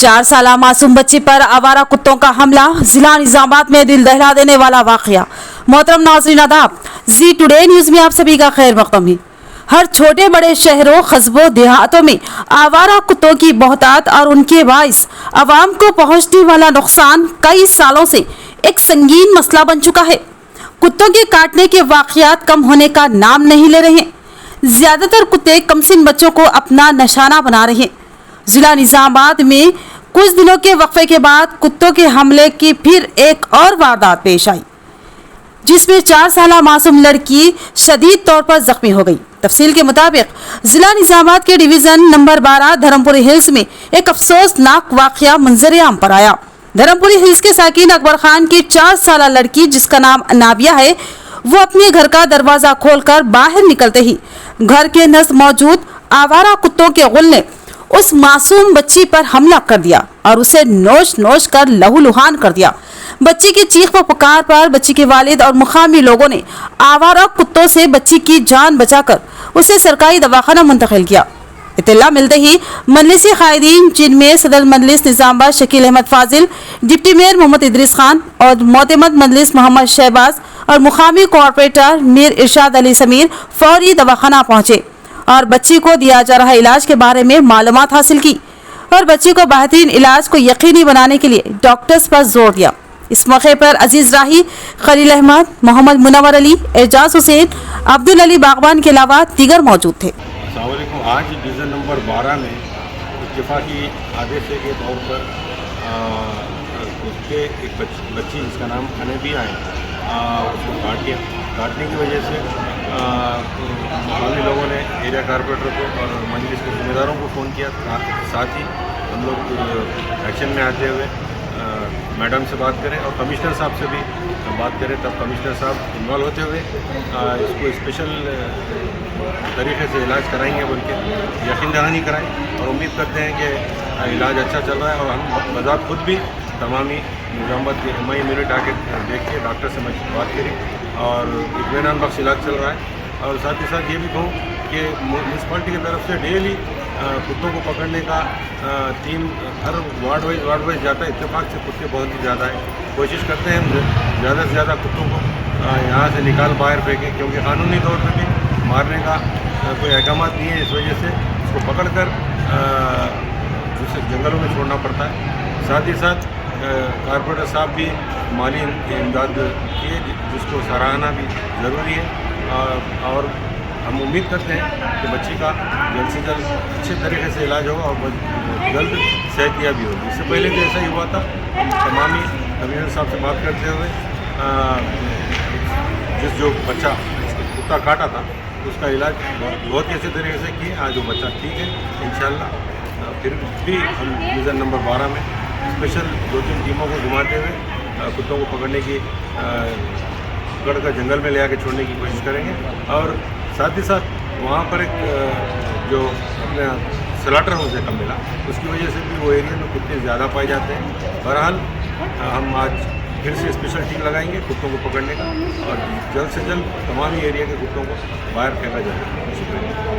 4 साला मासूम बच्ची पर आवारा कुत्तों का हमला, जिला निजामाबाद में दिल दहला देने वाला वाकया। मोहतरम नाज़रीन आदाब, जी टुडे न्यूज़ में आप सभी का खैर मक़दम है। हर छोटे बड़े शहरों, कस्बों, देहातों में आवारा कुत्तों की बहुतात और उनके बाइस आवाम को पहुंचने वाला नुकसान कई सालों से एक संगीन मसला बन चुका है। कुत्तों के काटने के वाकयात कम होने का नाम नहीं ले रहे। ज्यादातर कुत्ते कमसिन बच्चों को अपना निशाना बना रहे हैं। जिला निजामाबाद में कुछ दिनों के वक्फे के बाद कुत्तों के हमले की फिर एक और वारदात पेश आई, जिसमें 4 साला मासूम लड़की शदीद तौर पर जख्मी हो गई। तफसील के मुताबिक जिला निजामाबाद के डिवीजन नंबर 12 धर्मपुरी हिल्स में एक अफसोसनाक वाकया मंजर आम पर आया। धर्मपुरी हिल्स के साकिन अकबर खान की 4 साला लड़की, जिसका नाम नाबिया है, वो अपने घर का दरवाजा खोलकर बाहर निकलते ही घर के नज़दीक मौजूद आवारा कुत्तों के गुल ने उस मासूम बच्ची पर हमला कर दिया और उसे नोच नोच कर लहूलुहान कर दिया। बच्ची की चीख व पुकार पर बच्ची के वालिद और मुकामी लोगों ने आवारा कुत्तों से बच्ची की जान बचाकर उसे सरकारी दवाखाना मुंतकिल किया। इत्तला मिलते ही मजलिसी कायदीन, जिनमें सदर मजलिस निजामाबाद शकील अहमद फाजिल, डिप्टी मेयर मोहम्मद इदरीस खान और मोतमद मजलिस मोहम्मद शहबाज और मुकामी कॉर्पोरेटर मीर इरशाद अली समीर फौरी दवाखाना पहुंचे और बच्ची को दिया जा रहा इलाज के बारे में मालूमात हासिल की और बच्ची को बेहतरीन इलाज को यकीनी बनाने के लिए डॉक्टर्स पर जोर दिया। इस मौके पर अजीज राही, खलील अहमद, मोहम्मद मुनव्वर अली, एजाज हुसैन, अब्दुल अली बागबान के अलावा दीगर मौजूद थे। आज डिवीज़न नंबर 12 में इत्तेफाकी आदेश के तौर पर उसके एक बच्ची जिसका नाम अनबिया है, उसको काटने की वजह से मुकामी लोगों ने एरिया कारपोरेटर को और मजलिस के जिम्मेदारों को फ़ोन किया। साथ ही हम लोग एक्शन में आते हुए मैडम से बात करें और कमिश्नर साहब से भी बात करें, तब कमिश्नर साहब इन्वॉल्व होते हुए इसको स्पेशल तरीके से इलाज कराएंगे बोल के यकीन दहानी कराएं और उम्मीद करते हैं कि इलाज अच्छा चल रहा है। और हम बजात खुद भी तमामी निजामाबाद की MI यूनिट आके देख के डॉक्टर से बात करी और इत्मीनान बख्श इलाज चल रहा है। और साथ ही साथ ये भी कहूँ कि म्यूनसिपाल्टी की तरफ से डेली कुत्तों को पकड़ने का टीम हर वार्ड वाइज जाता है। इत्तेफाक से कुत्ते बहुत ही ज़्यादा है, कोशिश करते हैं हम ज़्यादा से ज़्यादा कुत्तों को यहाँ से निकाल बाहर फेंकें, क्योंकि क़ानूनी तौर पर भी मारने का कोई अहकाम नहीं है। इस वजह से इसको पकड़ कर दूसरे जंगलों में छोड़ना पड़ता है। साथ ही साथ कारपोरेटर साहब भी माली इमदाद किए, जिसको सराहना भी ज़रूरी है। और हम उम्मीद करते हैं कि बच्ची का जल्द से जल्द अच्छे तरीके से इलाज होगा और जल्द सेहतियाँ भी होगी। इससे पहले तो ऐसा ही हुआ था। हम तमामी कमिश्नर साहब से बात करते हुए जो बच्चा कुत्ता काटा था उसका इलाज बहुत ही अच्छे तरीके से किए। आज वो बच्चा ठीक है इंशाल्लाह। फिर भी हम डिवीज़न नंबर 12 में स्पेशल 2-3 टीमों को घुमाते हुए कुत्तों को पकड़ने की पकड़ कर जंगल में ले आके छोड़ने की कोशिश करेंगे। और साथ ही साथ वहाँ पर एक जो अपने स्लॉटर हाउस है कम मिला, उसकी वजह से भी वो एरिया में कुत्ते ज़्यादा पाए जाते हैं। बहरहाल हम आज फिर से स्पेशल टीम लगाएंगे कुत्तों को पकड़ने का और जल्द से जल्द तमाम एरिया के कुत्तों को बाहर फेंका जाएगा। शुक्रिया।